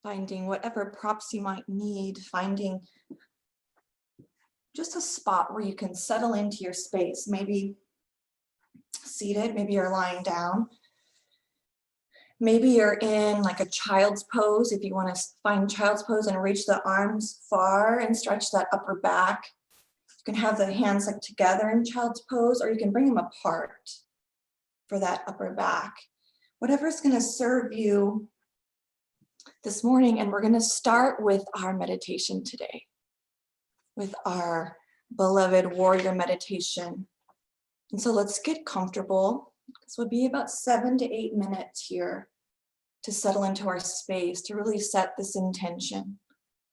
Finding whatever props you might need, finding just a spot where you can settle into your space, maybe seated, maybe you're lying down. Maybe you're in like a child's pose. If you want to find child's pose and reach the arms far and stretch that upper back. You can have the hands like together in child's pose, or you can bring them apart for that upper back. Whatever's going to serve you this morning. And we're going to start with our meditation today, with our beloved warrior meditation. And so let's get comfortable. This will be about 7 to 8 minutes here to settle into our space, to really set this intention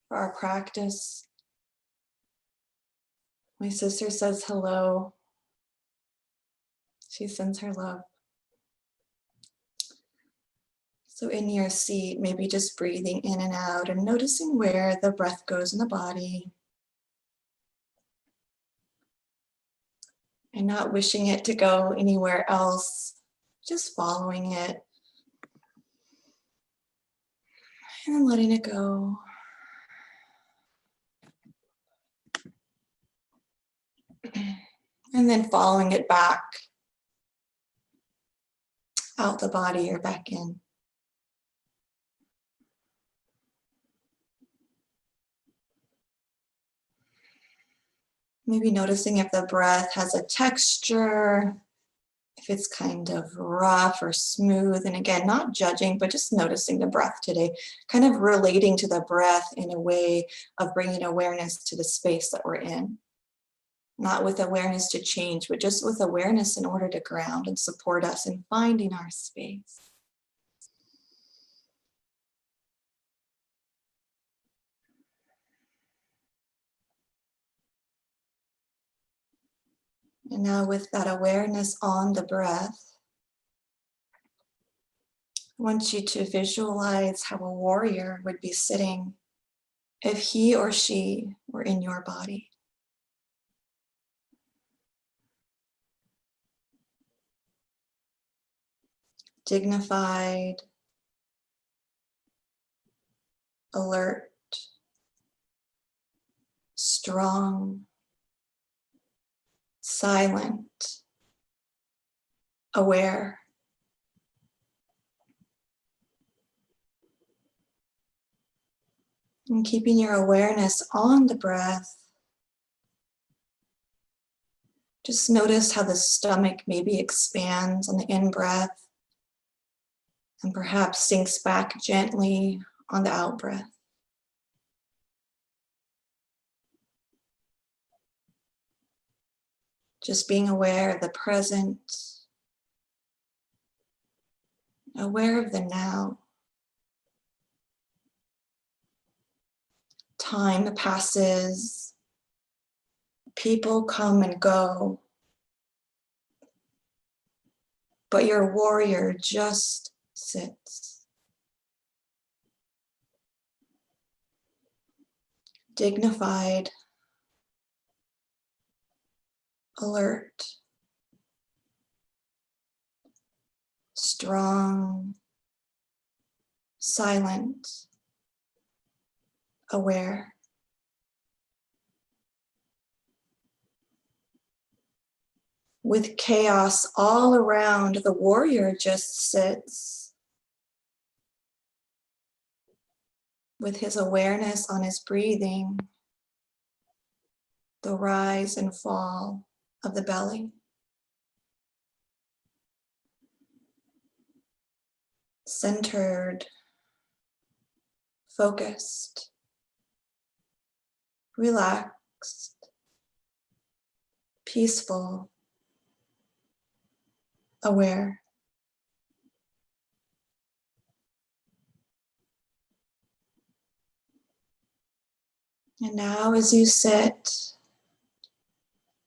for our practice. My sister says hello. She sends her love. So in your seat, maybe just breathing in and out and noticing where the breath goes in the body. And not wishing it to go anywhere else, just following it. And then letting it go. And then following it back out the body or back in. Maybe noticing if the breath has a texture, if it's kind of rough or smooth. And again, not judging, but just noticing the breath today, kind of relating to the breath in a way of bringing awareness to the space that we're in. Not with awareness to change, but just with awareness in order to ground and support us in finding our space. And now with that awareness on the breath, I want you to visualize how a warrior would be sitting if he or she were in your body. Dignified, alert, strong, silent, aware. And keeping your awareness on the breath, just notice how the stomach maybe expands on the in-breath and perhaps sinks back gently on the out-breath. Just being aware of the present, aware of the now. Time passes, people come and go, but your warrior just sits. Dignified, alert, strong, silent, aware. With chaos all around, the warrior just sits with his awareness on his breathing, the rise and fall of the belly. Centered, focused, relaxed, peaceful, aware. And now as you sit,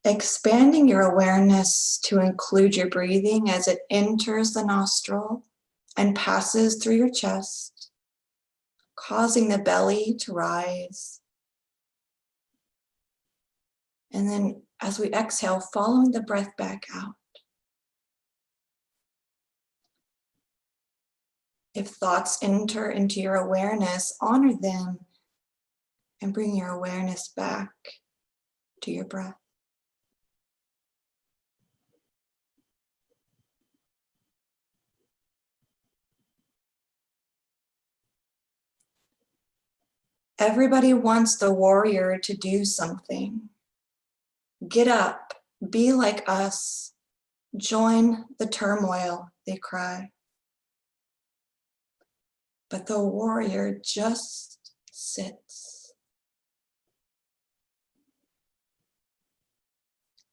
expanding your awareness to include your breathing as it enters the nostril and passes through your chest, causing the belly to rise. And then as we exhale, following the breath back out. If thoughts enter into your awareness, honor them and bring your awareness back to your breath. Everybody wants the warrior to do something. Get up, be like us, join the turmoil, they cry. But the warrior just sits,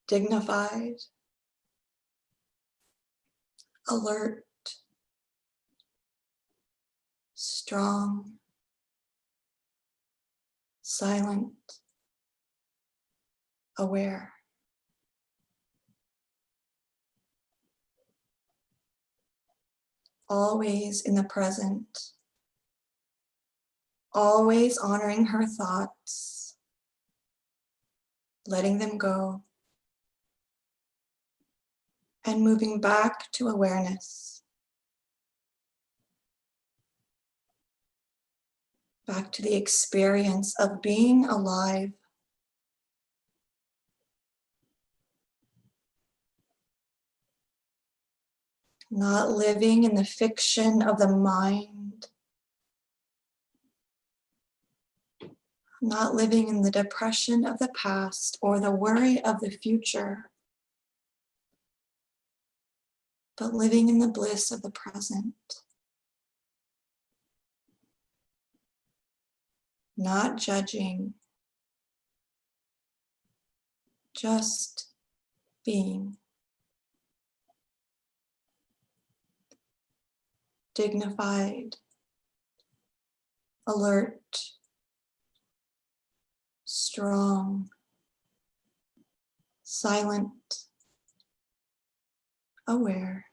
dignified, alert, strong, silent, aware. Always in the present, always honoring her thoughts, letting them go, and moving back to awareness, back to the experience of being alive. Not living in the fiction of the mind, not living in the depression of the past or the worry of the future, but living in the bliss of the present. Not judging, just being. Dignified, alert, strong, silent, aware.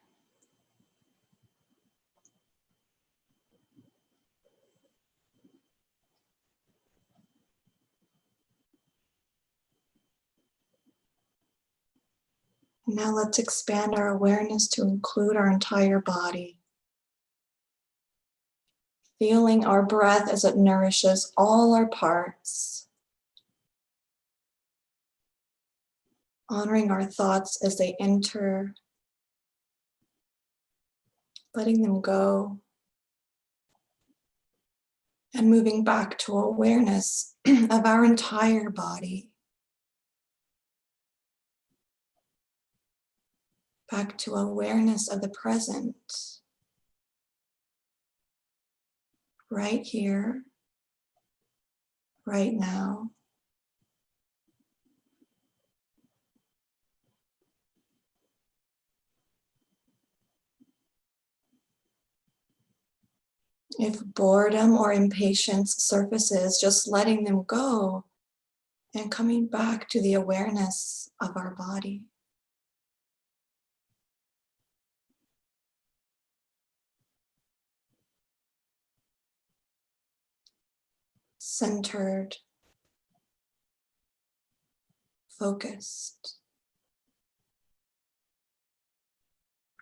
Now let's expand our awareness to include our entire body. Feeling our breath as it nourishes all our parts. Honoring our thoughts as they enter. Letting them go. And moving back to awareness of our entire body. Back to awareness of the present. Right here, right now. If boredom or impatience surfaces, just letting them go and coming back to the awareness of our body. Centered, focused,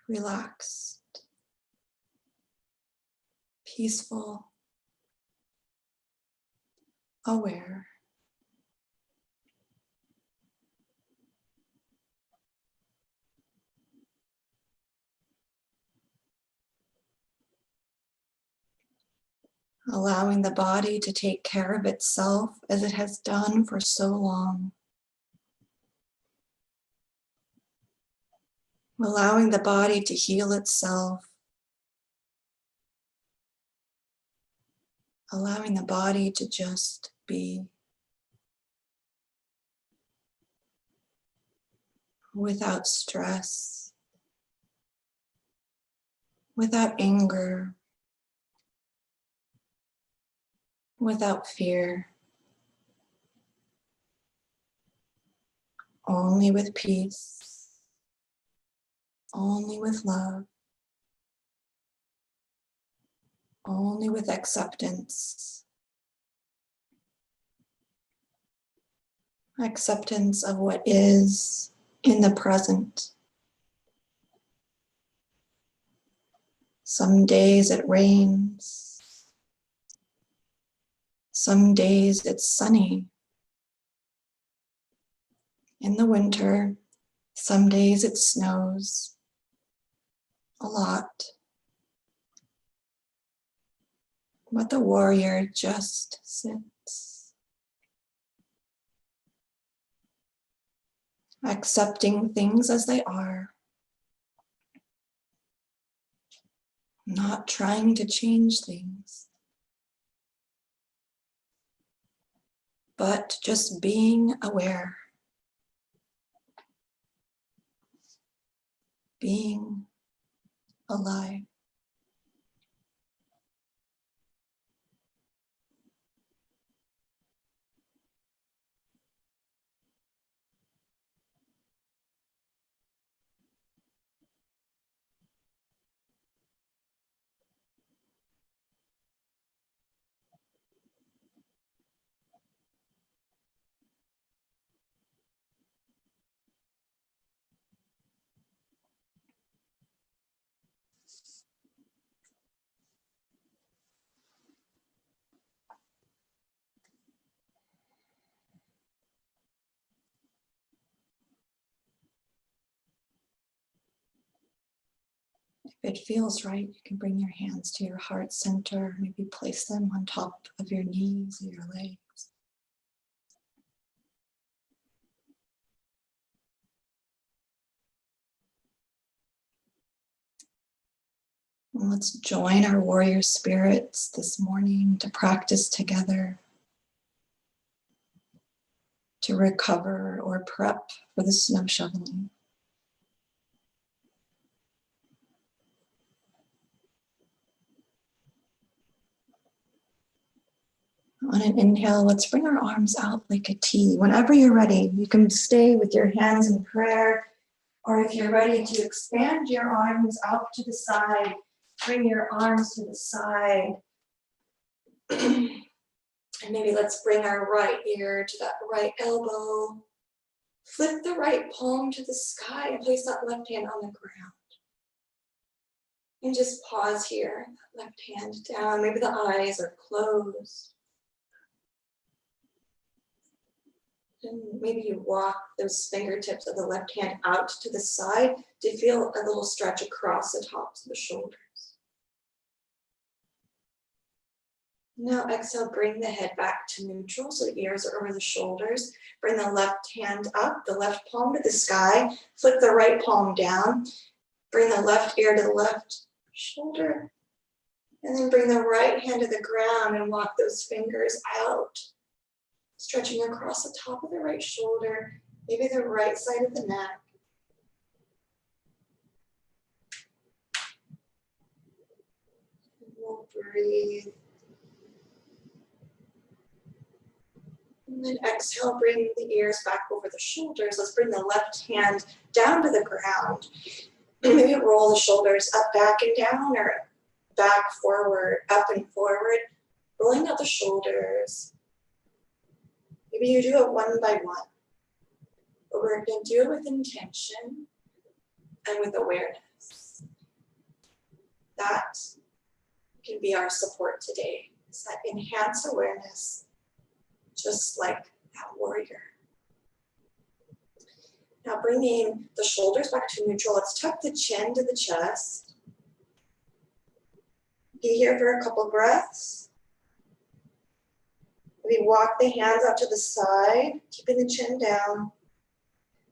relaxed, peaceful, aware. Allowing the body to take care of itself as it has done for so long. Allowing the body to heal itself. Allowing the body to just be. Without stress. Without anger. Without fear. Only with peace. Only with love. Only with acceptance. Acceptance of what is in the present. Some days it rains. Some days it's sunny. In the winter, some days it snows a lot. But the warrior just sits, accepting things as they are, not trying to change things, but just being aware, being alive. If it feels right, you can bring your hands to your heart center, maybe place them on top of your knees or your legs. And let's join our warrior spirits this morning to practice together, to recover or prep for the snow shoveling. On an inhale, let's bring our arms out like a T. Whenever you're ready, you can stay with your hands in prayer, or if you're ready to expand your arms out to the side, bring your arms to the side. And maybe let's bring our right ear to that right elbow. Flip the right palm to the sky and place that left hand on the ground. And just pause here, left hand down. Maybe the eyes are closed. And maybe you walk those fingertips of the left hand out to the side to feel a little stretch across the tops of the shoulders. Now exhale, bring the head back to neutral so the ears are over the shoulders. Bring the left hand up, the left palm to the sky. Flip the right palm down. Bring the left ear to the left shoulder. And then bring the right hand to the ground and walk those fingers out. Stretching across the top of the right shoulder, maybe the right side of the neck. And we'll breathe. And then exhale, bring the ears back over the shoulders. Let's bring the left hand down to the ground. Maybe roll the shoulders up, back, and down, or back, forward, up, and forward. Rolling out the shoulders. Maybe you do it one by one. But we're going to do it with intention and with awareness. That can be our support today. It's that enhanced awareness, just like that warrior. Now bringing the shoulders back to neutral, let's tuck the chin to the chest. Be here for a couple breaths. Maybe walk the hands out to the side, keeping the chin down.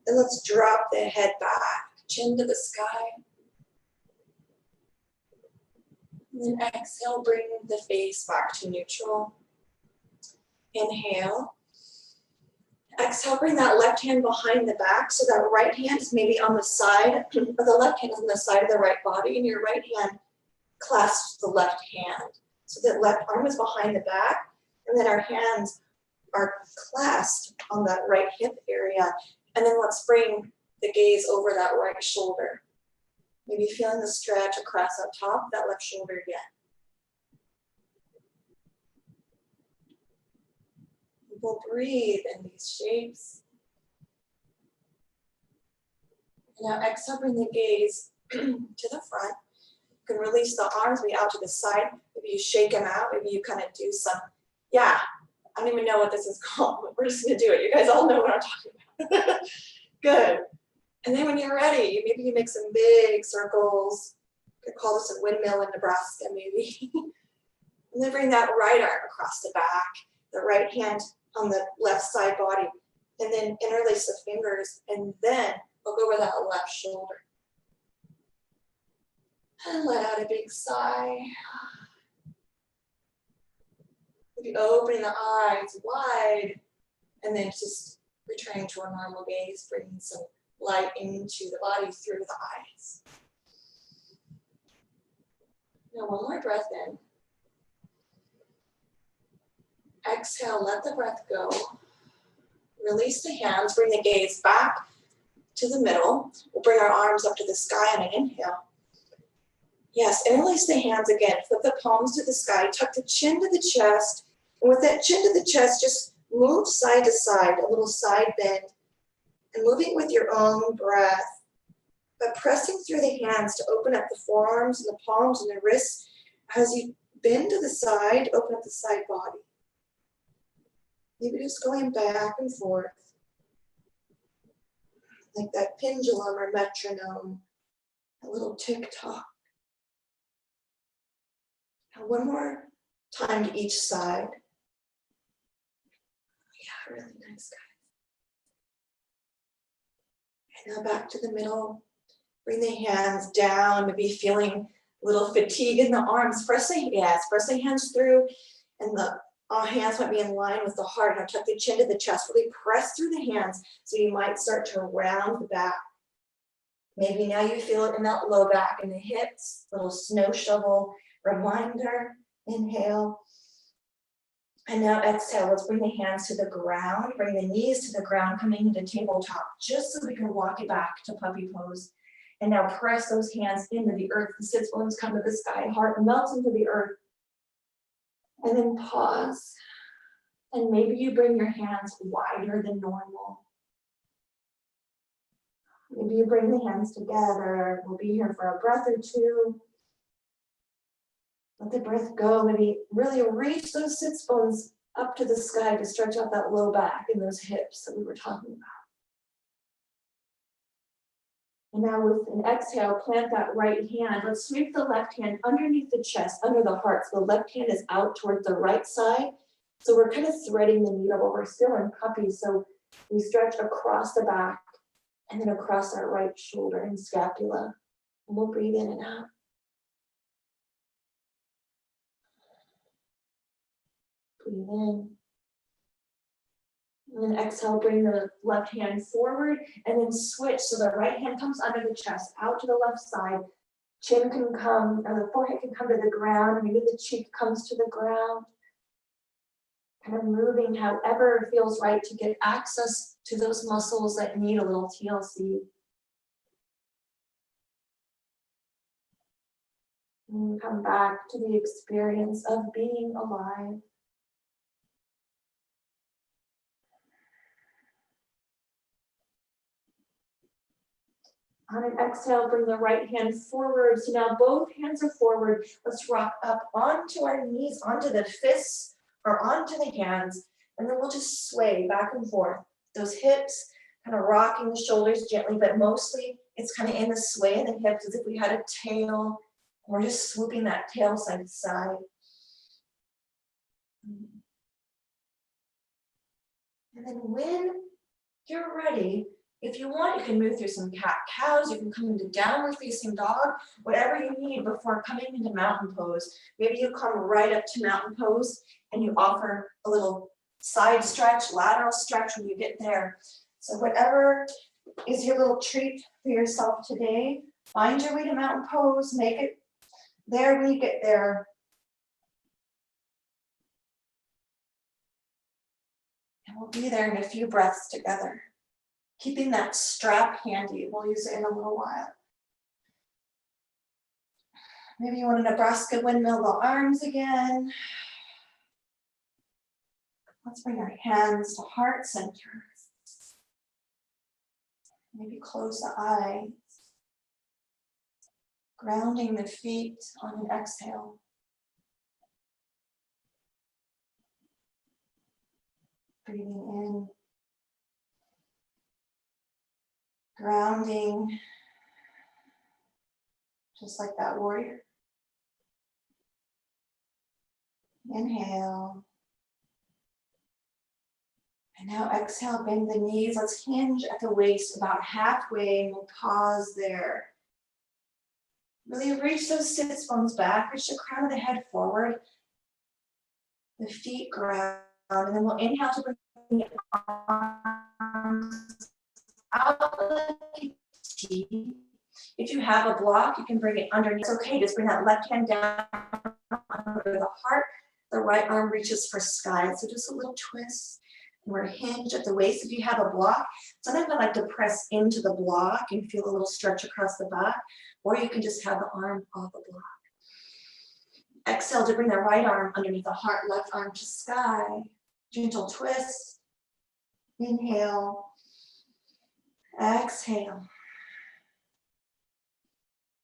Then let's drop the head back, chin to the sky. And then exhale, bring the face back to neutral. Inhale. Exhale, bring that left hand behind the back so that right hand is maybe on the side, or the left hand is on the side of the right body, and your right hand clasps the left hand. So that left arm is behind the back, and then our hands are clasped on that right hip area. And then let's bring the gaze over that right shoulder. Maybe feeling the stretch across up top, that left shoulder again. We'll breathe in these shapes. Now exhale, bring the gaze to the front. You can release the arms, maybe out to the side. Maybe you shake them out. Maybe you kind of do some, yeah, I don't even know what this is called, but we're just gonna do it. You guys all know what I'm talking about. Good. And then when you're ready, maybe you make some big circles. You could call this a windmill in Nebraska, maybe. And then bring that right arm across the back, the right hand on the left side body, and then interlace the fingers, and then look over that left shoulder. And let out a big sigh. Maybe opening the eyes wide, and then just returning to a normal gaze, bringing some light into the body through the eyes. Now one more breath in. Exhale, let the breath go. Release the hands, bring the gaze back to the middle. We'll bring our arms up to the sky on an inhale. Yes, interlace the hands again. Flip the palms to the sky, tuck the chin to the chest. And with that chin to the chest, just move side to side, a little side bend. And moving with your own breath, but pressing through the hands to open up the forearms and the palms and the wrists. As you bend to the side, open up the side body. Maybe just going back and forth, like that pendulum or metronome, a little tick-tock. Now one more time to each side. Yeah, really nice, guys. And now back to the middle. Bring the hands down, maybe feeling a little fatigue in the arms. Press the hands through, and the hands might be in line with the heart. Now tuck the chin to the chest, really press through the hands, so you might start to round the back. Maybe now you feel it in that low back and the hips, little snow shovel reminder. Inhale. And now exhale, let's bring the hands to the ground, bring the knees to the ground, coming into tabletop, just so we can walk it back to puppy pose. And now press those hands into the earth. The sits bones come to the sky, heart melts into the earth. And then pause. And maybe you bring your hands wider than normal. Maybe you bring the hands together. We'll be here for a breath or two. Let the breath go. Maybe really reach those sits bones up to the sky to stretch out that low back and those hips that we were talking about. And now with an exhale, plant that right hand. Let's sweep the left hand underneath the chest, under the heart. So the left hand is out towards the right side. So we're kind of threading the needle, but we're still in puppy. So we stretch across the back and then across our right shoulder and scapula. And we'll breathe in and out. Breathe in. And then exhale, bring the left hand forward and then switch. So the right hand comes under the chest, out to the left side. Chin can come, or the forehead can come to the ground. Maybe the cheek comes to the ground. Kind of moving however feels right to get access to those muscles that need a little TLC. And come back to the experience of being alive. On an exhale, bring the right hand forward. So now both hands are forward. Let's rock up onto our knees, onto the fists, or onto the hands. And then we'll just sway back and forth. Those hips, kind of rocking the shoulders gently, but mostly it's kind of in the sway of the hips as if we had a tail. We're just swooping that tail side to side. And then when you're ready, if you want, you can move through some cat-cows, you can come into downward facing dog, whatever you need before coming into mountain pose. Maybe you come right up to mountain pose and you offer a little side stretch, lateral stretch when you get there. So whatever is your little treat for yourself today, find your way to mountain pose, make it there when you get there. And we'll be there in a few breaths together. Keeping that strap handy. We'll use it in a little while. Maybe you want a Nebraska windmill the arms again. Let's bring our hands to heart center. Maybe close the eyes. Grounding the feet on an exhale. Breathing in. Grounding, just like that warrior. Inhale. And now exhale, bend the knees. Let's hinge at the waist about halfway and we'll pause there. Really reach those sits bones back, reach the crown of the head forward. The feet ground, and then we'll inhale to bring the arms out like a T. If you have a block, you can bring it underneath. It's okay, just bring that left hand down under the heart. The right arm reaches for sky. So just a little twist. And we're hinged at the waist. If you have a block, sometimes I like to press into the block and feel a little stretch across the back, or you can just have the arm off the block. Exhale to bring the right arm underneath the heart, left arm to sky. Gentle twist. Inhale. Exhale.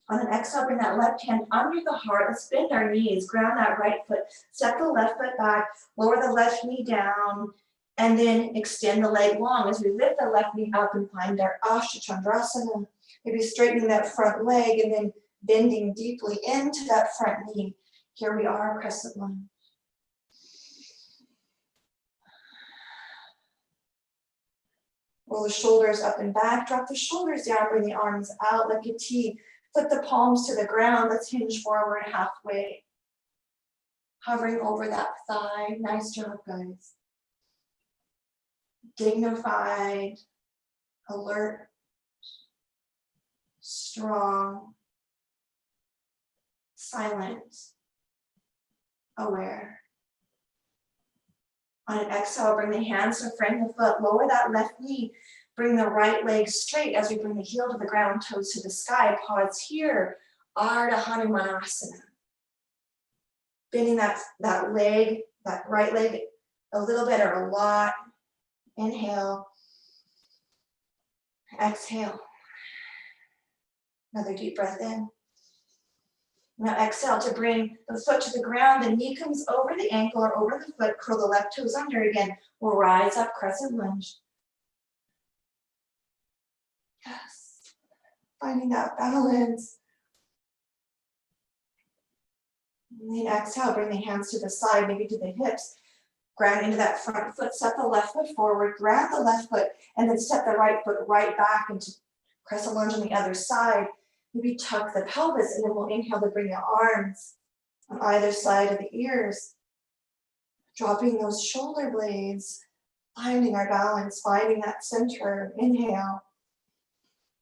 On an exhale, bring that left hand under the heart. Let's bend our knees, ground that right foot, step the left foot back, lower the left knee down, and then extend the leg long as we lift the left knee up and find our Ashtachandrasana. Maybe straightening that front leg and then bending deeply into that front knee. Here we are, crescent lunge. Roll the shoulders up and back, drop the shoulders down, bring the arms out like a T. Flip the palms to the ground, let's hinge forward halfway. Hovering over that thigh, nice job, guys. Dignified, alert, strong, silent, aware. On an exhale, bring the hands to frame the foot, lower that left knee, bring the right leg straight as we bring the heel to the ground, toes to the sky. Pause here, Ardha Hanumanasana. Bending that leg, that right leg a little bit or a lot. Inhale, exhale. Another deep breath in. Now exhale to bring the foot to the ground. The knee comes over the ankle or over the foot. Curl the left toes under again. We'll rise up, crescent lunge. Yes. Finding that balance. And then exhale, bring the hands to the side, maybe to the hips. Ground into that front foot, step the left foot forward, grab the left foot, and then step the right foot right back into crescent lunge on the other side. Maybe tuck the pelvis, and then we'll inhale to bring the arms on either side of the ears. Dropping those shoulder blades, finding our balance, finding that center. Inhale.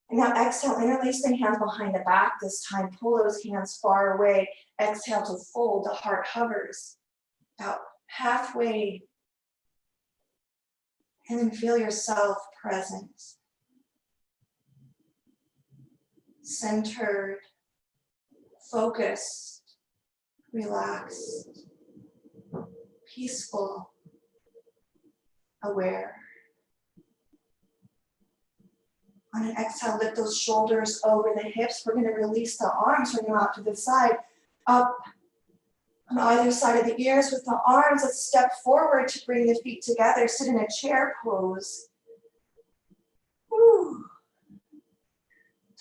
And now exhale, interlace the hands behind the back this time. Pull those hands far away. Exhale to fold, the heart hovers about halfway. And then feel yourself present. Centered, focused, relaxed, peaceful, aware. On an exhale, lift those shoulders over the hips. We're going to release the arms, bring them out to the side, up on either side of the ears with the arms. Let's step forward to bring the feet together. Sit in a chair pose. Woo.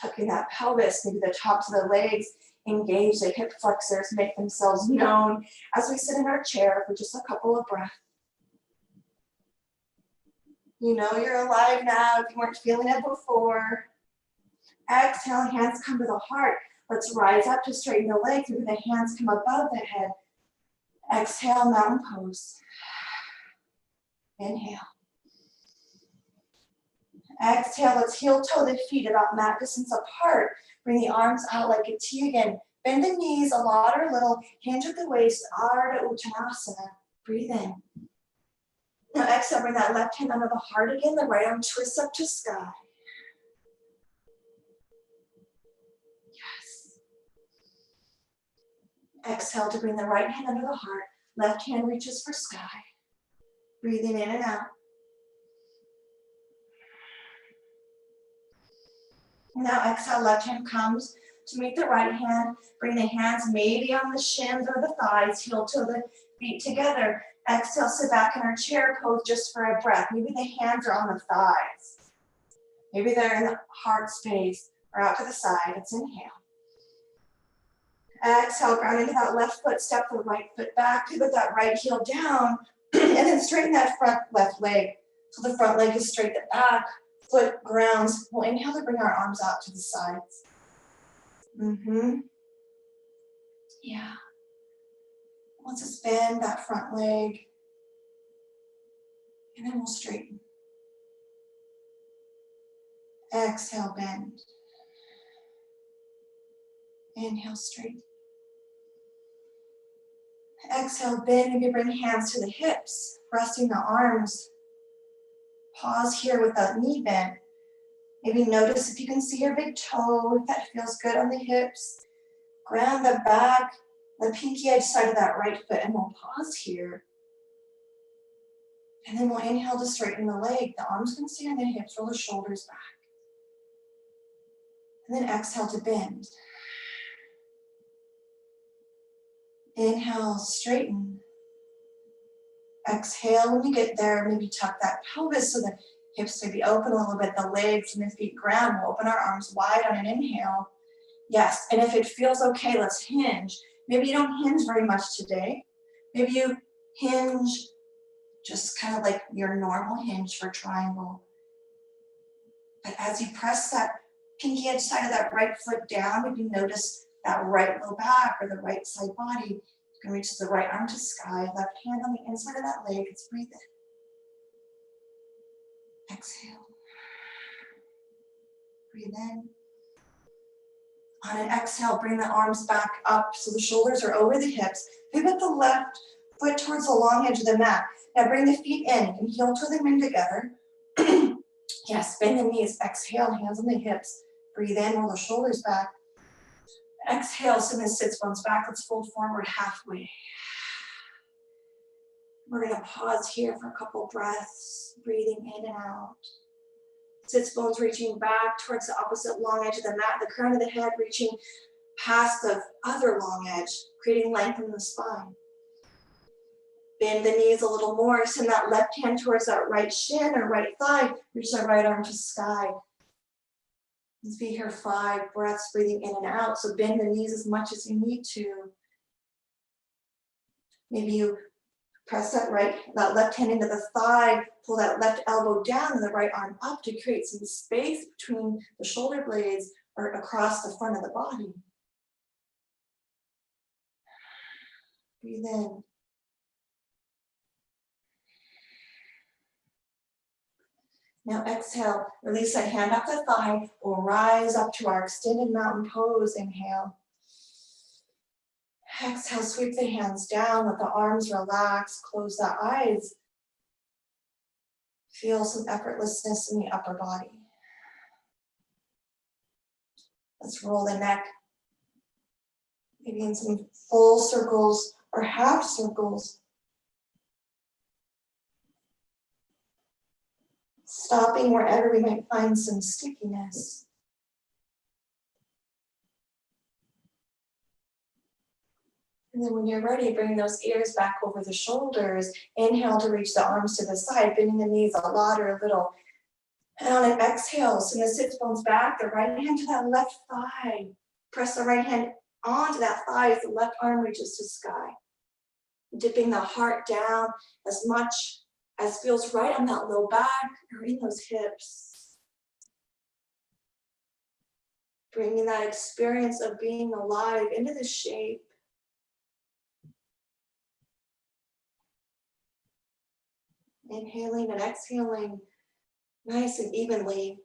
Tucking that pelvis, maybe the tops of the legs, engage the hip flexors, make themselves known as we sit in our chair for just a couple of breaths. You know you're alive now if you weren't feeling it before. Exhale, hands come to the heart. Let's rise up to straighten the legs. Maybe the hands come above the head. Exhale, mountain pose. Inhale. Exhale, let's heel toe the feet about mat distance apart. Bring the arms out like a T again. Bend the knees a lot or a little. Hinge at the waist, Ardha Uttanasana. Breathe in. Now exhale, bring that left hand under the heart again. The right arm twists up to sky. Yes. Exhale to bring the right hand under the heart. Left hand reaches for sky. Breathing in and out. Now exhale, left hand comes to meet the right hand. Bring the hands maybe on the shins or the thighs, heel to the feet together. Exhale, sit back in our chair pose just for a breath. Maybe the hands are on the thighs. Maybe they're in the heart space or out to the side. Let's inhale. Exhale, ground into that left foot, step the right foot back, pivot that right heel down, and then straighten that front left leg. So the front leg is straight, the back foot grounds. We'll inhale to bring our arms out to the sides. Yeah. Let's just bend that front leg, and then we'll straighten. Exhale, bend. Inhale, straighten. Exhale, bend. Maybe bring hands to the hips, resting the arms. Pause here with that knee bend. Maybe notice if you can see your big toe, if that feels good on the hips. Ground the back, the pinky edge side of that right foot, and we'll pause here. And then we'll inhale to straighten the leg. The arms can stay on the hips, roll the shoulders back. And then exhale to bend. Inhale, straighten. Exhale, when you get there, maybe tuck that pelvis so the hips may be open a little bit, the legs and the feet ground. We'll open our arms wide on an inhale. Yes, and if it feels okay, let's hinge. Maybe you don't hinge very much today. Maybe you hinge just kind of like your normal hinge for triangle. But as you press that pinky edge side of that right foot down, maybe notice that right low back or the right side body. You can reach the right arm to sky, left hand on the inside of that leg. Let's breathe in. Exhale. Breathe in. On an exhale, bring the arms back up so the shoulders are over the hips. Pivot the left foot towards the long edge of the mat. Now bring the feet in. You can heel to them in together. Yes, bend the knees. Exhale, hands on the hips. Breathe in, roll the shoulders back. Exhale, send the sits bones back. Let's fold forward halfway. We're going to pause here for a couple breaths, breathing in and out. Sits bones reaching back towards the opposite long edge of the mat, the crown of the head reaching past the other long edge, creating length in the spine. Bend the knees a little more, send that left hand towards that right shin or right thigh, reach that right arm to sky. Let's be here 5 breaths, breathing in and out. So bend the knees as much as you need to. Maybe you press that left hand into the thigh, pull that left elbow down and the right arm up to create some space between the shoulder blades or across the front of the body. Breathe in. Now exhale, release that hand off the thigh. We'll rise up to our extended mountain pose. Inhale. Exhale, sweep the hands down, let the arms relax, close the eyes. Feel some effortlessness in the upper body. Let's roll the neck, maybe in some full circles or half circles. Stopping wherever we might find some stickiness. And then when you're ready, bring those ears back over the shoulders. Inhale to reach the arms to the side, bending the knees a lot or a little. And on an exhale, send the sits bones back, the right hand to that left thigh. Press the right hand onto that thigh as the left arm reaches to sky. Dipping the heart down as much as feels right on that low back or in those hips. Bringing that experience of being alive into the shape. Inhaling and exhaling nice and evenly.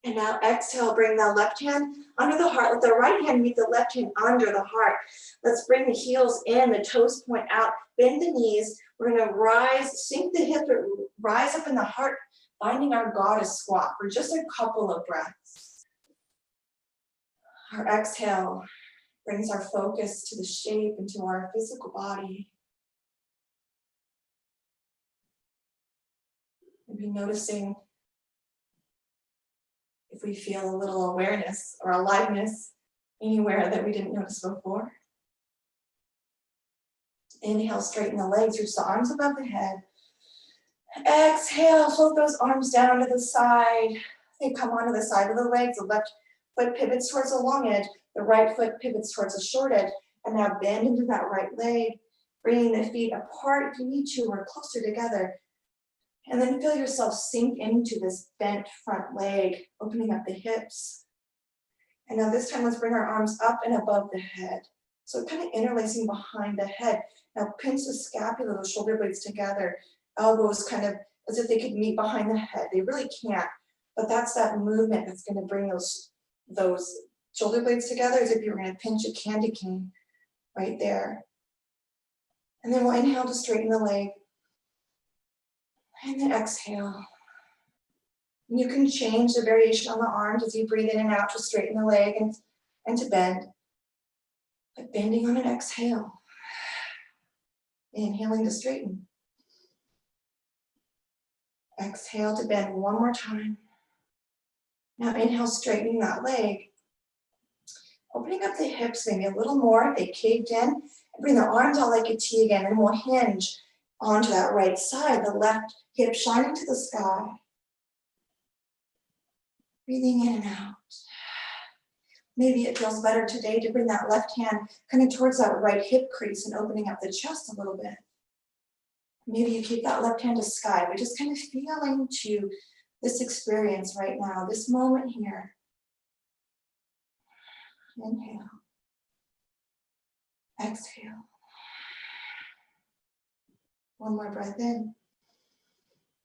And now exhale, bring the left hand under the heart. Let the right hand meet the left hand under the heart. Let's bring the heels in, the toes point out, bend the knees. We're gonna rise, sink the hip, rise up in the heart, finding our goddess squat for just a couple of breaths. Our exhale brings our focus to the shape and to our physical body. Maybe noticing If we feel a little awareness or aliveness anywhere that we didn't notice before. Inhale, straighten the legs, reach the arms above the head. Exhale, float those arms down to the side. They come onto the side of the legs. The left foot pivots towards the long edge. The right foot pivots towards the short edge. And now bend into that right leg, bringing the feet apart if you need to, or closer together. And then feel yourself sink into this bent front leg, opening up the hips. And now this time, let's bring our arms up and above the head. So kind of interlacing behind the head. Now pinch the scapula, those shoulder blades together. Elbows kind of as if they could meet behind the head. They really can't, but that's that movement that's going to bring those shoulder blades together, as if you were going to pinch a candy cane right there. And then we'll inhale to straighten the leg. And then exhale. And you can change the variation on the arms as you breathe in and out to straighten the leg and to bend. But bending on an exhale. Inhaling to straighten. Exhale to bend one more time. Now inhale, straightening that leg. Opening up the hips maybe a little more if they caved in. And bring the arms out like a T again, and we'll hinge onto that right side, the left hip shining to the sky. Breathing in and out. Maybe it feels better today to bring that left hand kind of towards that right hip crease and opening up the chest a little bit. Maybe you keep that left hand to sky, but just kind of feeling to this experience right now, this moment here. Inhale. Exhale. One more breath in.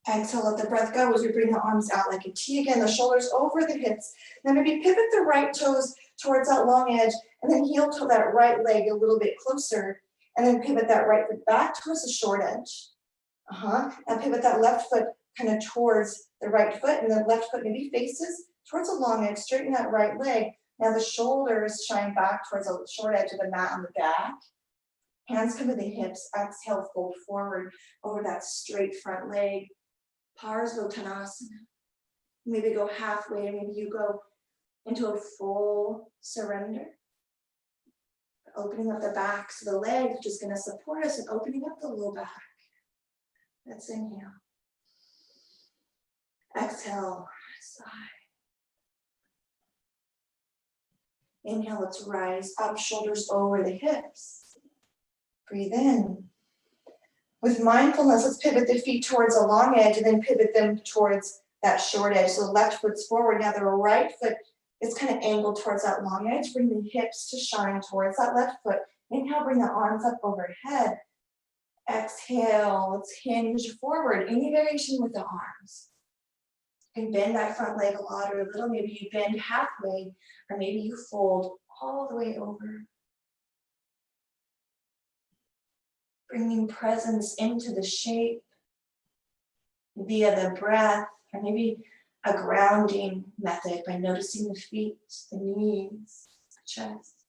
Exhale, let the breath go as we bring the arms out like a T again, the shoulders over the hips. Then maybe pivot the right toes towards that long edge, and then heel toe that right leg a little bit closer, and then pivot that right foot back towards the short edge. Now pivot that left foot kind of towards the right foot, and the left foot maybe faces towards the long edge. Straighten that right leg. Now the shoulders shine back towards the short edge of the mat on the back. Hands come to the hips. Exhale, fold forward over that straight front leg. Parsvottanasana. Maybe go halfway, maybe you go into a full surrender. Opening up the backs of the legs, which is going to support us, and opening up the low back. Let's inhale. Exhale, sigh. Inhale, let's rise up, shoulders over the hips. Breathe in. With mindfulness, let's pivot the feet towards the long edge and then pivot them towards that short edge. So the left foot's forward. Now the right foot is kind of angled towards that long edge. Bring the hips to shine towards that left foot. Inhale, bring the arms up overhead. Exhale, let's hinge forward. Any variation with the arms. You can bend that front leg a lot or a little. Maybe you bend halfway, or maybe you fold all the way over. Bringing presence into the shape via the breath, or maybe a grounding method by noticing the feet, the knees, the chest.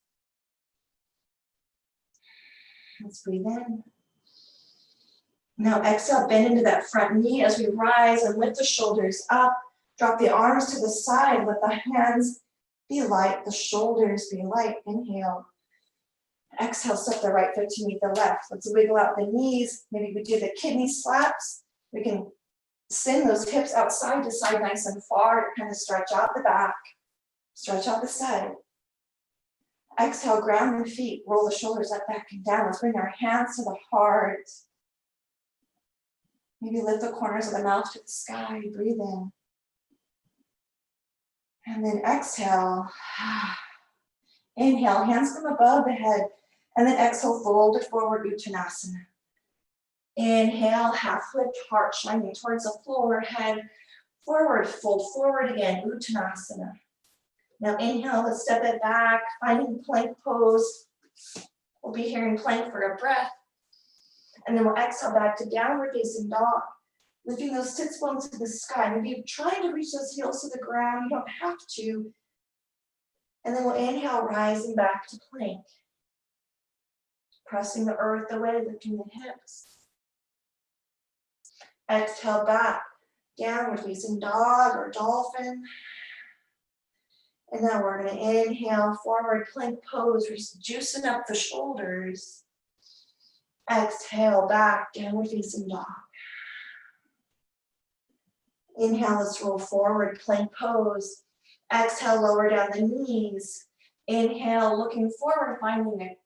Let's breathe in. Now exhale, bend into that front knee as we rise and lift the shoulders up. Drop the arms to the side. Let the hands be light, the shoulders be light. Inhale. Exhale, step the right foot to meet the left. Let's wiggle out the knees. Maybe we do the kidney slaps. We can send those hips outside to side nice and far to kind of stretch out the back, stretch out the side. Exhale, ground the feet, roll the shoulders up, back, and down. Let's bring our hands to the heart. Maybe lift the corners of the mouth to the sky. Breathe in. And then exhale. Inhale, hands come above the head. And then exhale, fold it forward, Uttanasana. Inhale, half lift, heart shining towards the floor, head forward, fold forward again, Uttanasana. Now inhale, let's step it back, finding plank pose. We'll be here in plank for a breath. And then we'll exhale back to downward facing dog. Lifting those sits bones to the sky. Maybe you're trying to reach those heels to the ground. You don't have to. And then we'll inhale, rising back to plank. Pressing the earth away, lifting the hips. Exhale back, downward facing dog or dolphin. And now we're going to inhale, forward plank pose. We're just juicing up the shoulders. Exhale, back, downward facing dog. Inhale, let's roll forward, plank pose. Exhale, lower down the knees. Inhale, looking forward, finding a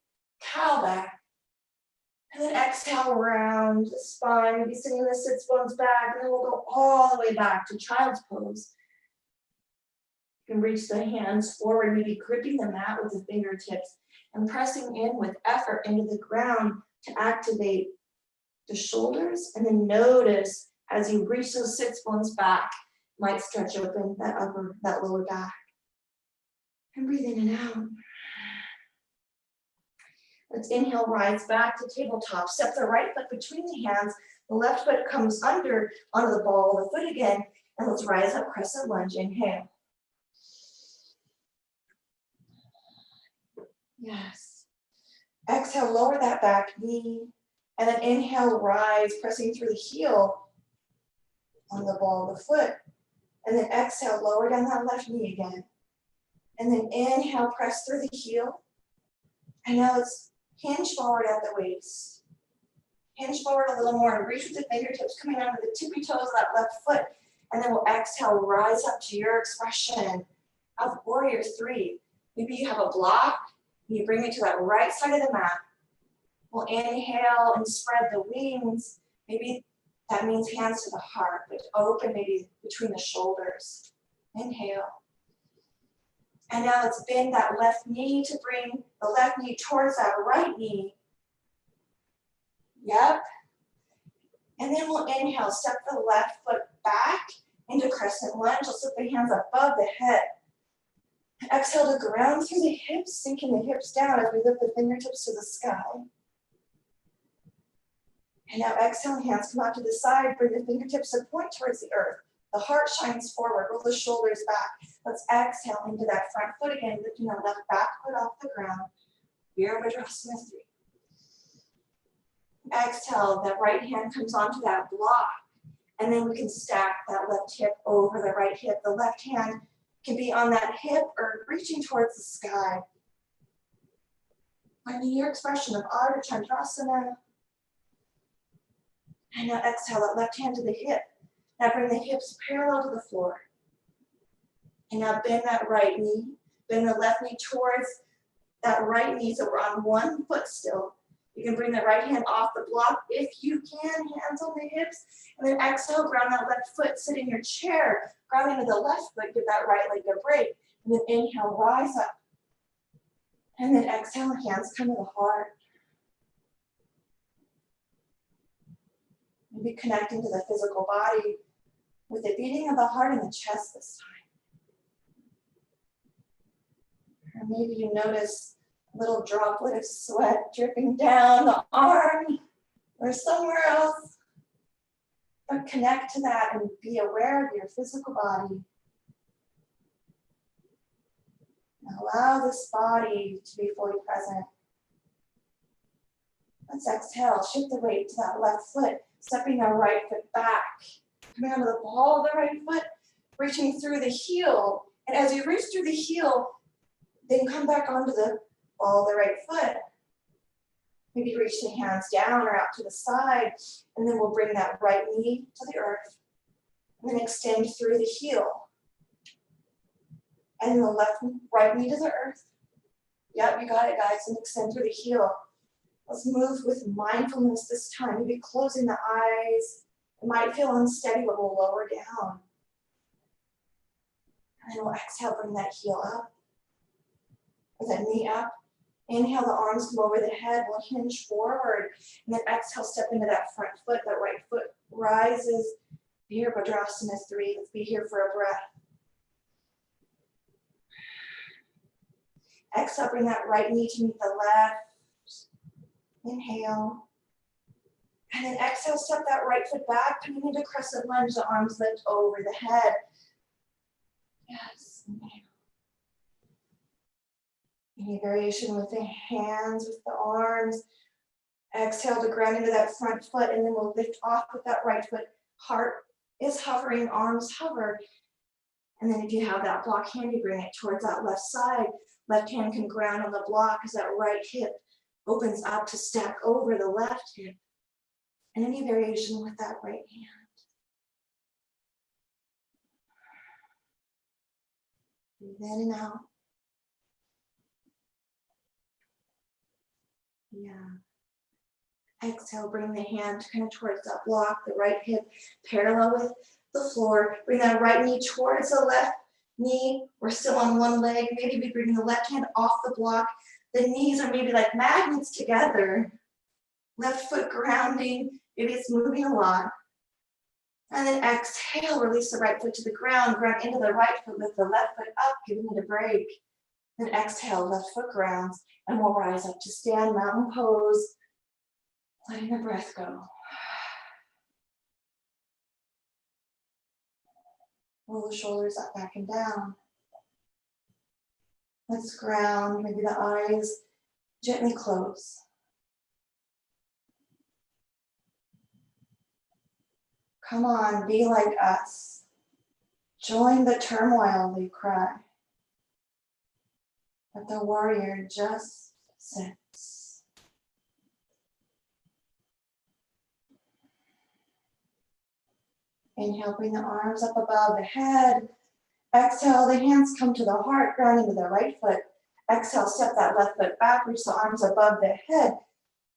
cow back. And then exhale, round the spine, maybe sitting the sits bones back, and then we'll go all the way back to child's pose. You can reach the hands forward, maybe gripping the mat with the fingertips and pressing in with effort into the ground to activate the shoulders. And then notice as you reach those sits bones back, might stretch open that lower back. And breathe in and out. Let's inhale, rise back to tabletop. Step the right foot between the hands. The left foot comes under onto the ball of the foot again. And let's rise up, crescent lunge. Inhale. Yes. Exhale, lower that back knee. And then inhale, rise, pressing through the heel on the ball of the foot. And then exhale, lower down that left knee again. And then inhale, press through the heel. And now let's hinge forward at the waist. Hinge forward a little more and reach with the fingertips coming onto the tippy toes of that left foot. And then we'll exhale, rise up to your expression of warrior three. Maybe you have a block, and you bring it to that right side of the mat. We'll inhale and spread the wings. Maybe that means hands to the heart, but open maybe between the shoulders. Inhale. And now let's bend that left knee to bring the left knee towards that right knee. Yep. And then we'll inhale, step the left foot back into crescent lunge. Let's lift the hands above the head. Exhale to ground through the hips, sinking the hips down as we lift the fingertips to the sky. And now exhale, hands come out to the side, bring the fingertips to point towards the earth. The heart shines forward, roll the shoulders back. Let's exhale into that front foot again, lifting the left back foot off the ground. Virabhadrasana 3. Exhale, that right hand comes onto that block. And then we can stack that left hip over the right hip. The left hand can be on that hip or reaching towards the sky. Finding your expression of Ardha Chandrasana. And now exhale, that left hand to the hip. Now bring the hips parallel to the floor. And now bend that right knee. Bend the left knee towards that right knee so we're on one foot still. You can bring the right hand off the block if you can, hands on the hips. And then exhale, ground that left foot, sit in your chair. Ground into the left foot, give that right leg a break. And then inhale, rise up. And then exhale, hands come to the heart. Maybe connecting to the physical body with the beating of the heart in the chest this time. Or maybe you notice a little droplet of sweat dripping down the arm or somewhere else. But connect to that and be aware of your physical body. And allow this body to be fully present. Let's exhale, shift the weight to that left foot, stepping the right foot back. Coming onto the ball of the right foot, reaching through the heel. And as you reach through the heel, then come back onto the ball of the right foot. Maybe reach the hands down or out to the side. And then we'll bring that right knee to the earth. And then extend through the heel. And the right knee to the earth. Yep, you got it, guys. And extend through the heel. Let's move with mindfulness this time. Maybe closing the eyes. It might feel unsteady, but we'll lower down. And then we'll exhale, bring that heel up. Or that knee up. Inhale, the arms come over the head. We'll hinge forward. And then exhale, step into that front foot. That right foot rises. Virabhadrasana 3. Let's be here for a breath. Exhale, bring that right knee to meet the left. Inhale. And then exhale, step that right foot back, coming into crescent lunge, the arms lift over the head. Yes, inhale. Any variation with the hands, with the arms. Exhale to ground into that front foot, and then we'll lift off with that right foot. Heart is hovering, arms hover. And then if you have that block handy, bring it towards that left side. Left hand can ground on the block as that right hip opens up to stack over the left hip. And any variation with that right hand. Breathe in and out. Yeah. Exhale, bring the hand kind of towards that block, the right hip parallel with the floor. Bring that right knee towards the left knee. We're still on one leg. Maybe we bring the left hand off the block. The knees are maybe like magnets together. Left foot grounding. Maybe it's moving a lot. And then exhale, release the right foot to the ground. Ground into the right foot, lift the left foot up, giving it a break. Then exhale, left foot grounds. And we'll rise up to stand, mountain pose. Letting the breath go. Roll the shoulders up, back and down. Let's ground, maybe the eyes gently close. Come on, be like us. Join the turmoil, they cry. But the warrior just sits. Inhale, bring the arms up above the head. Exhale, the hands come to the heart, grounding to the right foot. Exhale, step that left foot back, reach the arms above the head,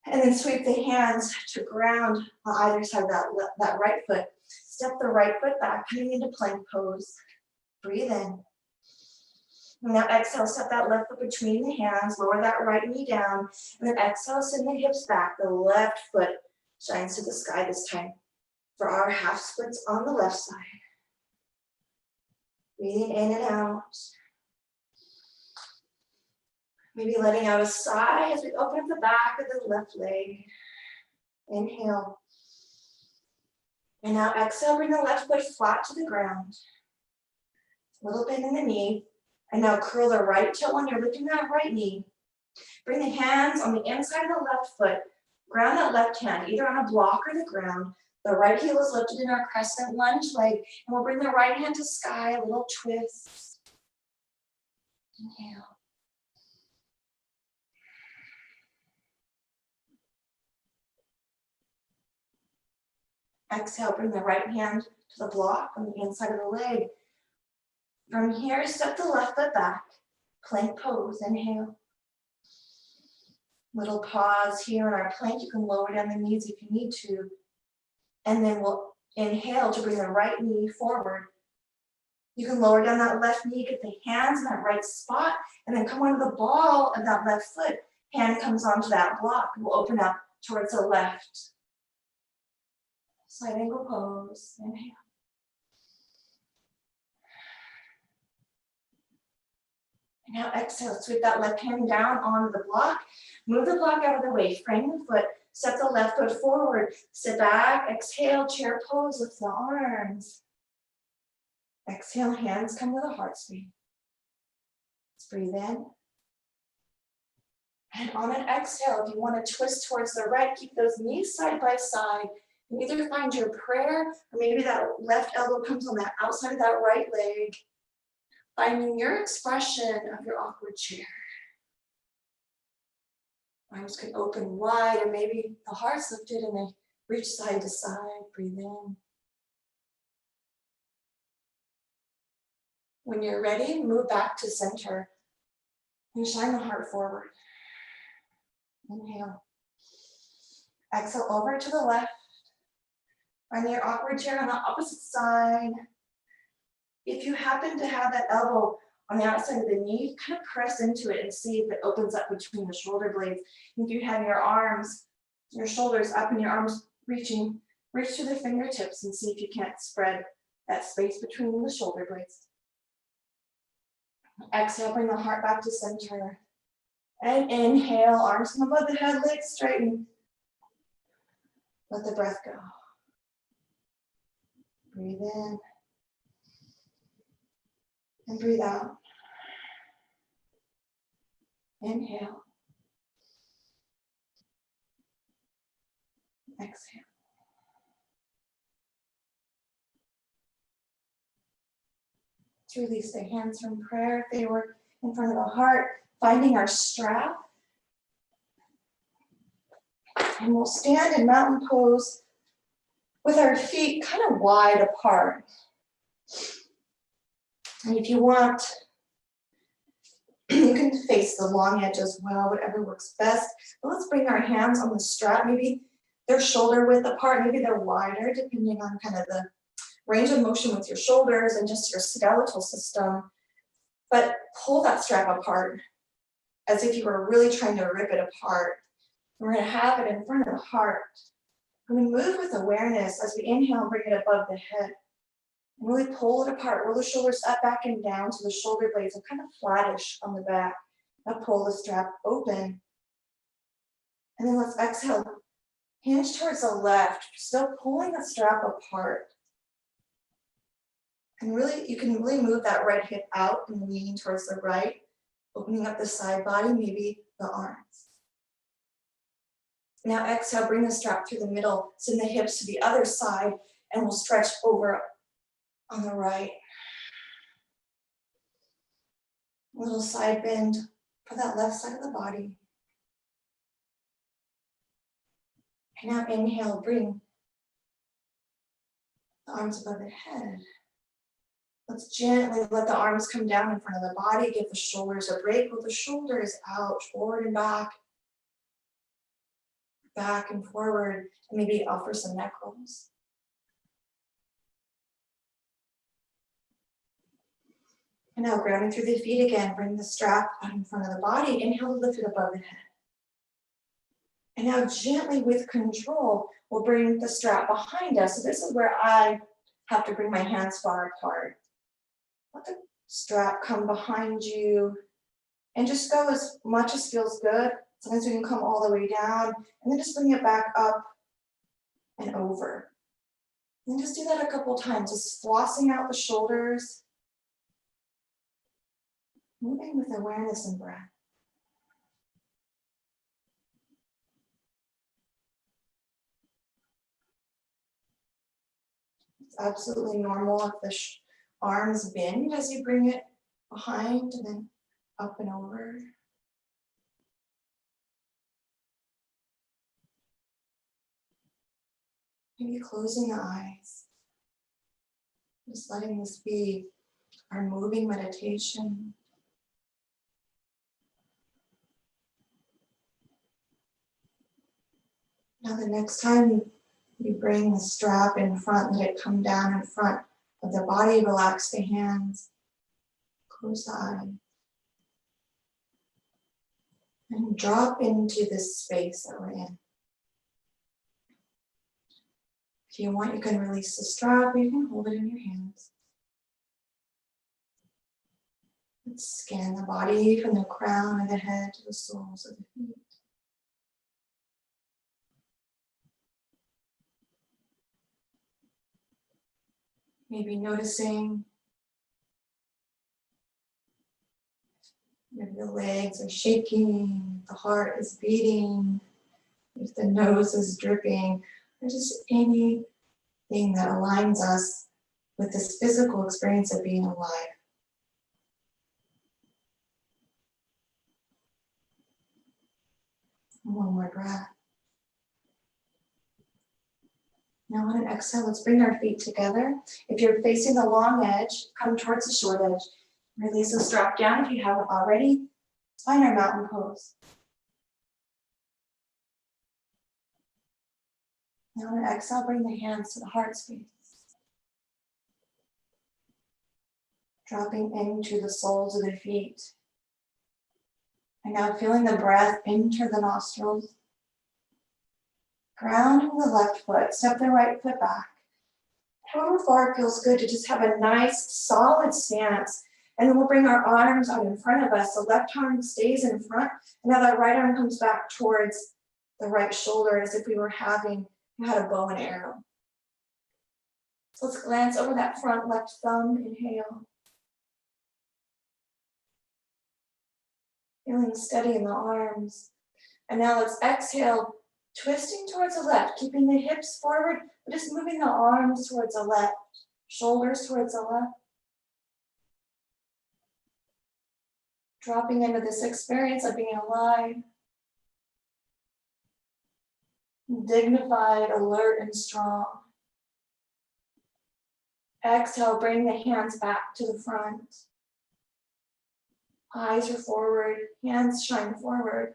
and then sweep the hands to ground on either side of that right foot. Step the right foot back, coming into plank pose. Breathe in. And now exhale, step that left foot between the hands, lower that right knee down, and then exhale, send the hips back. The left foot shines to the sky this time for our half splits on the left side. Breathing in and out. Maybe letting out a sigh as we open up the back of the left leg. Inhale. And now exhale, bring the left foot flat to the ground. A little bend in the knee. And now curl the right toe when you're lifting that right knee. Bring the hands on the inside of the left foot. Ground that left hand, either on a block or the ground. The right heel is lifted in our crescent lunge leg. And we'll bring the right hand to sky, a little twist. Inhale. Exhale, bring the right hand to the block on the inside of the leg. From here, step the left foot back. Plank pose, inhale. Little pause here in our plank. You can lower down the knees if you need to. And then we'll inhale to bring the right knee forward. You can lower down that left knee, get the hands in that right spot, and then come onto the ball of that left foot. Hand comes onto that block. We'll open up towards the left. Side angle pose, inhale. And now exhale, sweep that left hand down onto the block. Move the block out of the way, frame the foot, step the left foot forward, sit back, exhale, chair pose, lift the arms. Exhale, hands come to the heart space. Let's breathe in. And on an exhale, if you want to twist towards the right, keep those knees side by side. You either find your prayer, or maybe that left elbow comes on that outside of that right leg. Finding your expression of your awkward chair. Arms can open wide, or maybe the heart's lifted and they reach side to side. Breathe in. When you're ready, move back to center and shine the heart forward. Inhale. Exhale over to the left. Find your awkward chair on the opposite side. If you happen to have that elbow on the outside of the knee, kind of press into it and see if it opens up between the shoulder blades. If you have your arms, your shoulders up and your arms reach to the fingertips and see if you can't spread that space between the shoulder blades. Exhale, bring the heart back to center. And inhale, arms come above the head, legs straighten. Let the breath go. Breathe in. And breathe out. Inhale. Exhale. To release the hands from prayer if they were in front of the heart, finding our strap. And we'll stand in mountain pose with our feet kind of wide apart. And if you want, you can face the long edge as well, whatever works best. But let's bring our hands on the strap. Maybe they're shoulder width apart, maybe they're wider, depending on kind of the range of motion with your shoulders and just your skeletal system. But pull that strap apart as if you were really trying to rip it apart. We're going to have it in front of the heart. And we move with awareness as we inhale, bring it above the head. And really pull it apart. Roll the shoulders up, back, and down so the shoulder blades are kind of flattish on the back. Now pull the strap open. And then let's exhale. Hinge towards the left, still pulling the strap apart. And really, you can really move that right hip out and lean towards the right, opening up the side body, maybe the arms. Now exhale, bring the strap through the middle, send the hips to the other side, and we'll stretch over on the right. A little side bend for that left side of the body. And now inhale, bring the arms above the head. Let's gently let the arms come down in front of the body, give the shoulders a break with the shoulders out, forward and back and forward, and maybe offer some neck rolls. And now grounding through the feet again, bring the strap out in front of the body, inhale to lift it above the head. And now gently with control, we'll bring the strap behind us. So this is where I have to bring my hands far apart. Let the strap come behind you and just go as much as feels good. Sometimes we can come all the way down and then just bring it back up and over. And just do that a couple times, just flossing out the shoulders, moving with awareness and breath. It's absolutely normal if the arms bend as you bring it behind and then up and over. Maybe closing the eyes. Just letting this be our moving meditation. Now the next time you bring the strap in front, let it come down in front of the body, relax the hands, close the eyes. And drop into this space that we're in. If you want, you can release the strap, you can hold it in your hands. Let's scan the body from the crown of the head to the soles of the feet. Maybe noticing if the legs are shaking, the heart is beating, if the nose is dripping, or just anything that aligns us with this physical experience of being alive. One more breath. Now on an exhale, let's bring our feet together. If you're facing the long edge, come towards the short edge. Release the strap down if you haven't already. Let's find our mountain pose. Now on an exhale, bring the hands to the heart space. Dropping into the soles of the feet. And now feeling the breath enter the nostrils. Grounding the left foot, step the right foot back. However far it feels good to just have a nice solid stance. And then we'll bring our arms out in front of us. The left arm stays in front. And now that right arm comes back towards the right shoulder as if we had a bow and arrow. So let's glance over that front left thumb, inhale. Feeling steady in the arms. And now let's exhale, twisting towards the left, keeping the hips forward, but just moving the arms towards the left, shoulders towards the left. Dropping into this experience of being alive, dignified, alert, and strong. Exhale, bring the hands back to the front. Eyes are forward, hands shine forward.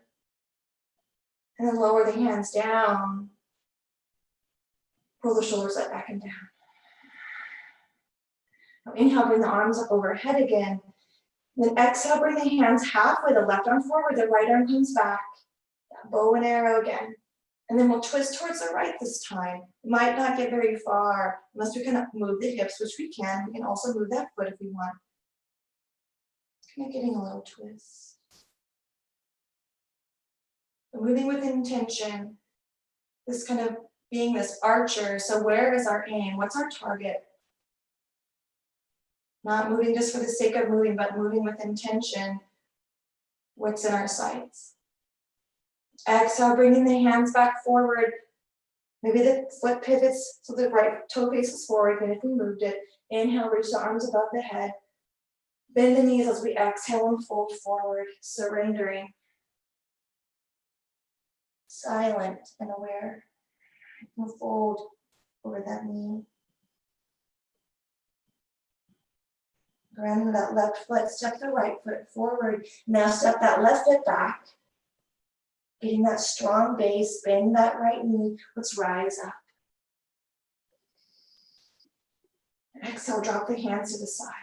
And then lower the hands down. Roll the shoulders up, back and down. Now inhale, bring the arms up overhead again. Then exhale, bring the hands halfway, the left arm forward, the right arm comes back. That bow and arrow again. And then we'll twist towards the right this time. We might not get very far unless we can move the hips, which we can. We can also move that foot if we want. Kind of getting a little twist. But moving with intention. This kind of being this archer. So where is our aim? What's our target? Not moving just for the sake of moving, but moving with intention. What's in our sights? Exhale, bringing the hands back forward. Maybe the foot pivots so the right toe faces forward, even if we moved it. Inhale, reach the arms above the head. Bend the knees as we exhale and fold forward, surrendering. Silent and aware. And fold over that knee. Ground that left foot, step the right foot forward. Now step that left foot back. Getting that strong base, bend that right knee. Let's rise up. Exhale, drop the hands to the side.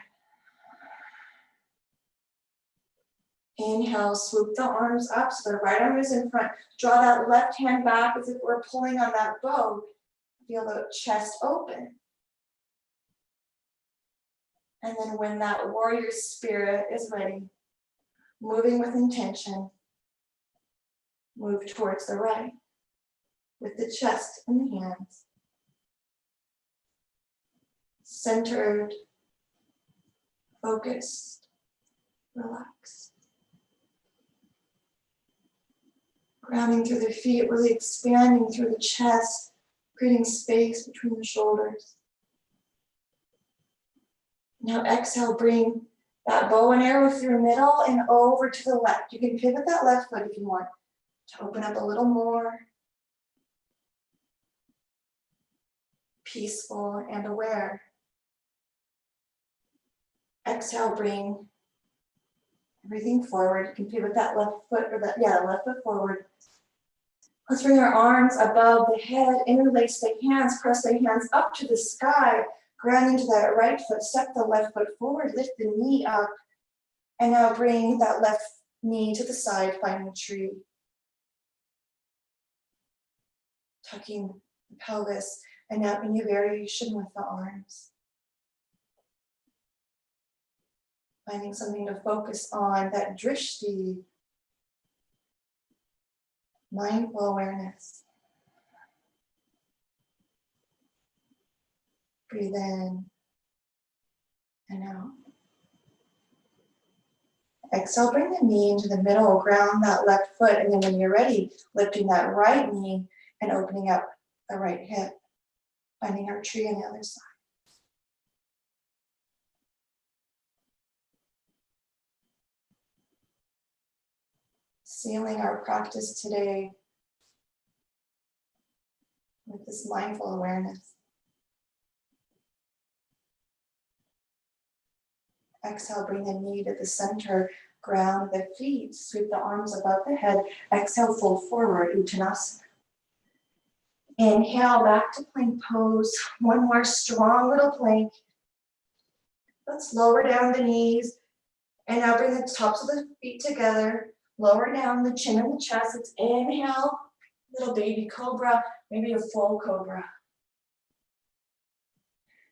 Inhale, swoop the arms up so the right arm is in front. Draw that left hand back as if we're pulling on that bow. Feel the chest open. And then when that warrior spirit is ready, moving with intention, move towards the right with the chest and the hands. Centered, focused, relaxed. Grounding through the feet, really expanding through the chest, creating space between the shoulders. Now exhale, bring that bow and arrow through middle and over to the left. You can pivot that left foot if you want to open up a little more. Peaceful and aware. Exhale, bring everything forward. You can pivot that left foot or the left foot forward. Let's bring our arms above the head, interlace the hands, press the hands up to the sky, ground into that right foot, step the left foot forward, lift the knee up, and now bring that left knee to the side, finding tree. Tucking the pelvis, and now any variation with the arms. Finding something to focus on, that drishti, mindful awareness. Breathe in and out. Exhale, bring the knee into the middle, ground that left foot, and then when you're ready, lifting that right knee and opening up the right hip, finding our tree on the other side. Sealing our practice today with this mindful awareness. Exhale, bring the knee to the center, ground the feet, sweep the arms above the head. Exhale, fold forward, Uttanasana. Inhale, back to plank pose. One more strong little plank. Let's lower down the knees. And now bring the tops of the feet together. Lower down the chin and the chest. Let's inhale, little baby cobra, maybe a full cobra.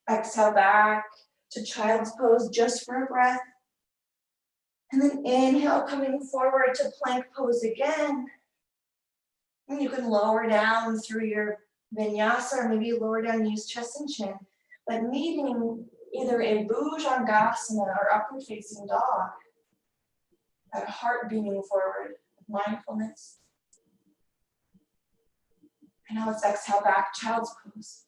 Exhale back to child's pose just for a breath. And then inhale, coming forward to plank pose again. And you can lower down through your vinyasa, or maybe lower down, use chest and chin. But meeting either a bhujangasana or upward facing dog. That heart beaming forward, mindfulness. And now let's exhale back, child's pose.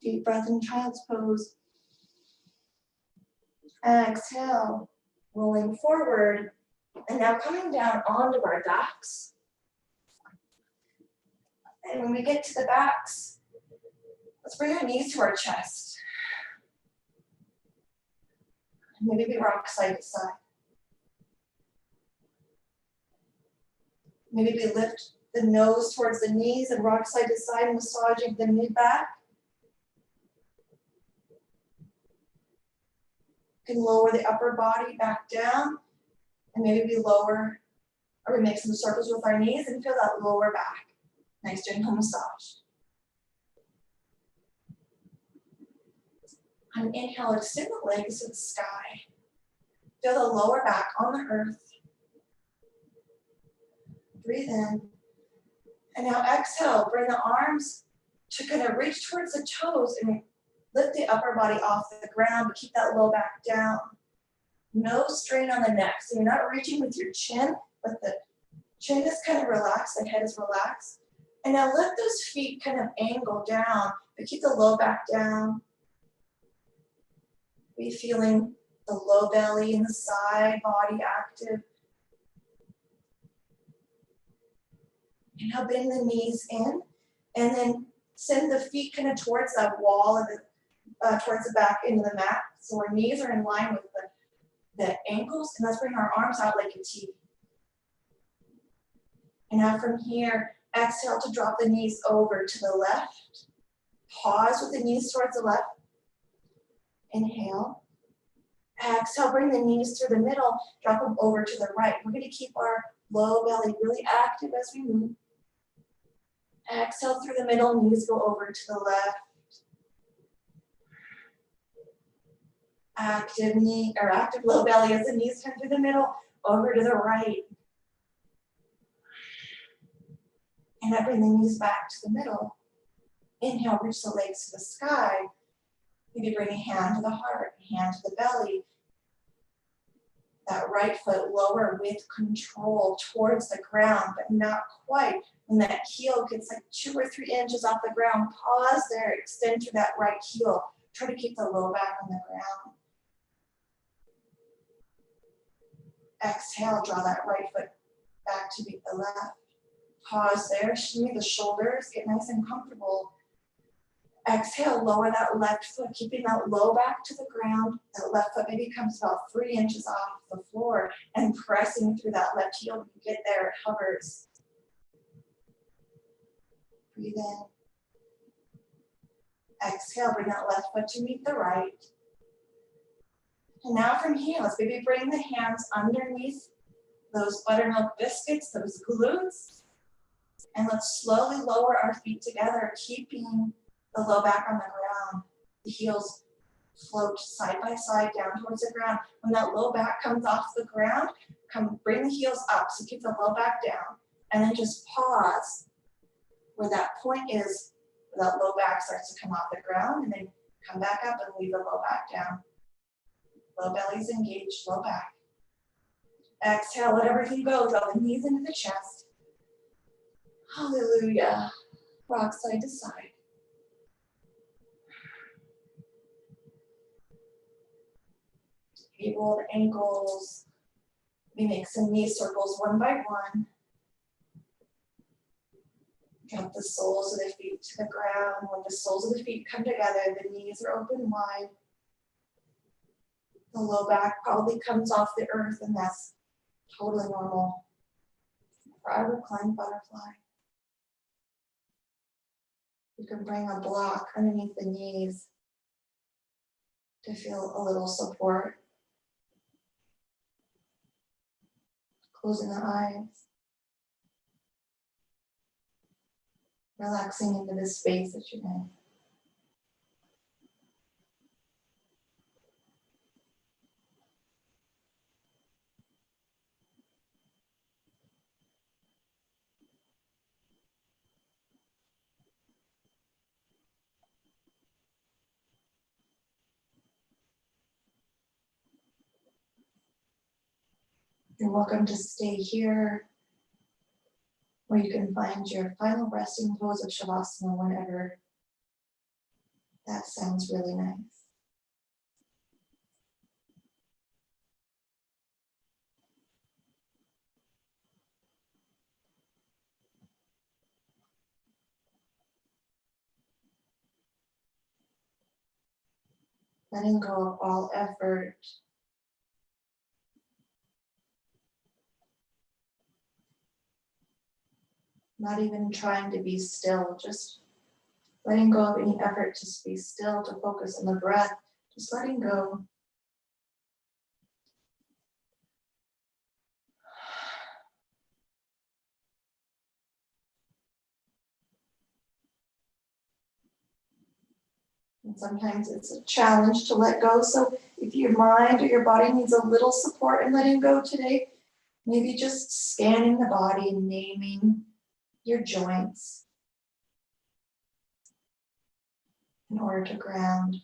Deep breath in child's pose. Exhale, rolling forward. And now coming down onto our backs. And when we get to the backs, let's bring our knees to our chest. Maybe we rock side to side. Maybe we lift the nose towards the knees and rock side to side, massaging the mid-back. You can lower the upper body back down, and maybe we lower, or we make some circles with our knees and feel that lower back. Nice gentle massage. On an inhale, extend the legs to the sky. Feel the lower back on the earth. Breathe in. And now exhale, bring the arms to kind of reach towards the toes and lift the upper body off the ground, but keep that low back down. No strain on the neck. So you're not reaching with your chin, but the chin is kind of relaxed, the head is relaxed. And now let those feet kind of angle down, but keep the low back down. Be feeling the low belly and the side body active. And now bend the knees in, and then send the feet kind of towards that wall of towards the back into the mat. So our knees are in line with the ankles, and let's bring our arms out like a T. And now from here, exhale to drop the knees over to the left. Pause with the knees towards the left. Inhale. Exhale, bring the knees through the middle, drop them over to the right. We're going to keep our low belly really active as we move. Exhale through the middle, knees go over to the left. Active knee or active low belly as the knees come through the middle, over to the right. And now bring the knees back to the middle. Inhale, reach the legs to the sky. Maybe bring a hand to the heart, a hand to the belly. That right foot lower with control towards the ground, but not quite. When that heel gets like 2 or 3 inches off the ground, pause there, extend through that right heel. Try to keep the low back on the ground. Exhale, draw that right foot back to meet the left. Pause there, shimmy the shoulders, get nice and comfortable. Exhale, lower that left foot, keeping that low back to the ground. That left foot maybe comes about 3 inches off the floor, and pressing through that left heel. When you get there, it hovers. Breathe in. Exhale, bring that left foot to meet the right. And now from here, let's maybe bring the hands underneath those buttermilk biscuits, those glutes. And let's slowly lower our feet together, keeping the low back on the ground. The heels float side by side down towards the ground. When that low back comes off the ground, bring the heels up. So keep the low back down. And then just pause where that point is, where that low back starts to come off the ground. And then come back up and leave the low back down. Low belly's engaged, low back. Exhale, let everything go. Draw the knees into the chest. Hallelujah. Rock side to side. We roll the ankles. We make some knee circles one by one. Drop the soles of the feet to the ground. When the soles of the feet come together, the knees are open wide. The low back probably comes off the earth, and that's totally normal. For our reclined butterfly. You can bring a block underneath the knees to feel a little support. Closing the eyes. Relaxing into the space that you're in. You're welcome to stay here, or you can find your final resting pose of Shavasana whenever that sounds really nice. Letting go of all effort. Not even trying to be still, just letting go of any effort to be still, to focus on the breath, just letting go. And sometimes it's a challenge to let go. So if your mind or your body needs a little support in letting go today, maybe just scanning the body and naming your joints in order to ground.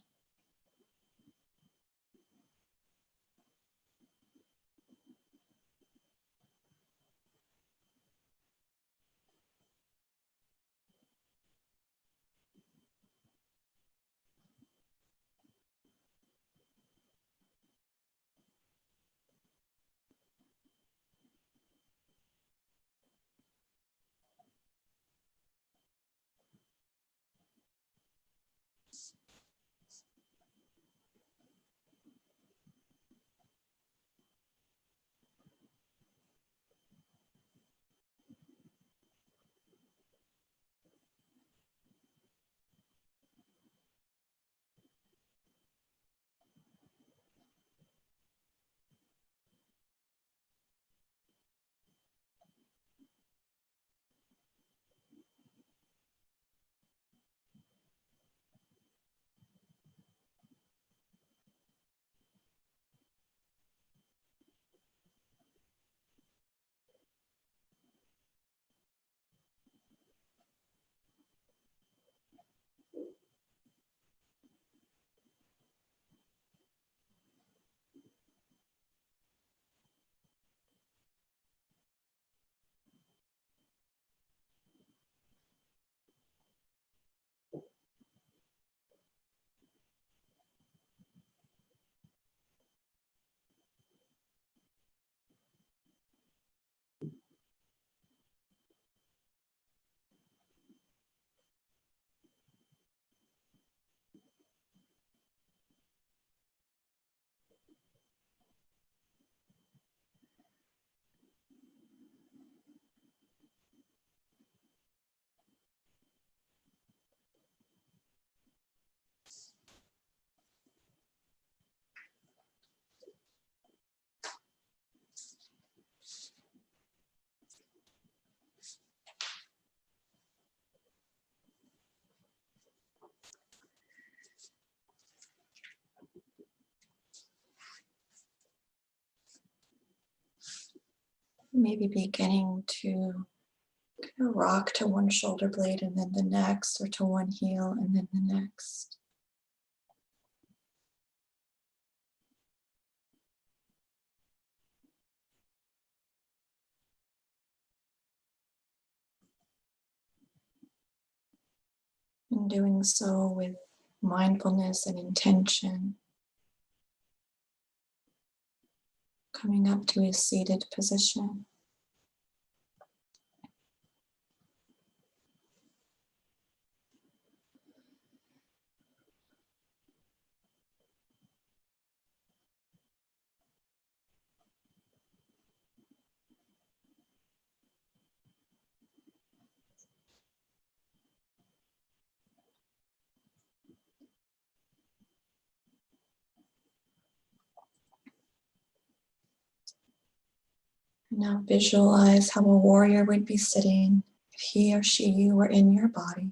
Maybe beginning to kind of rock to one shoulder blade and then the next, or to one heel and then the next. And doing so with mindfulness and intention. Coming up to a seated position. Now visualize how a warrior would be sitting if he or she were in your body.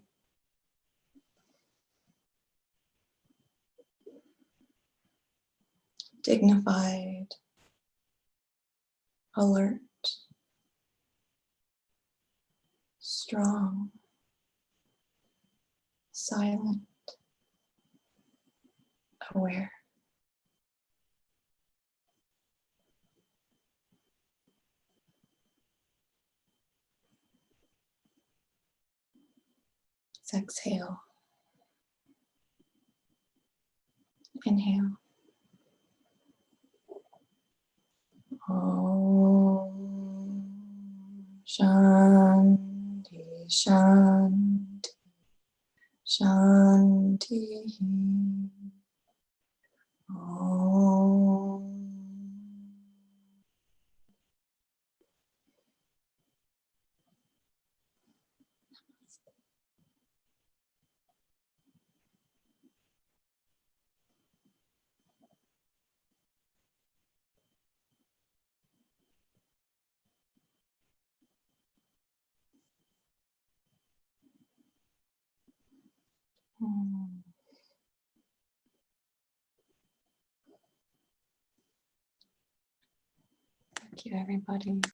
Dignified, alert, strong, silent, aware. Let's exhale. Inhale. Om Shanti Shanti Shanti. Oh. Thank you, everybody.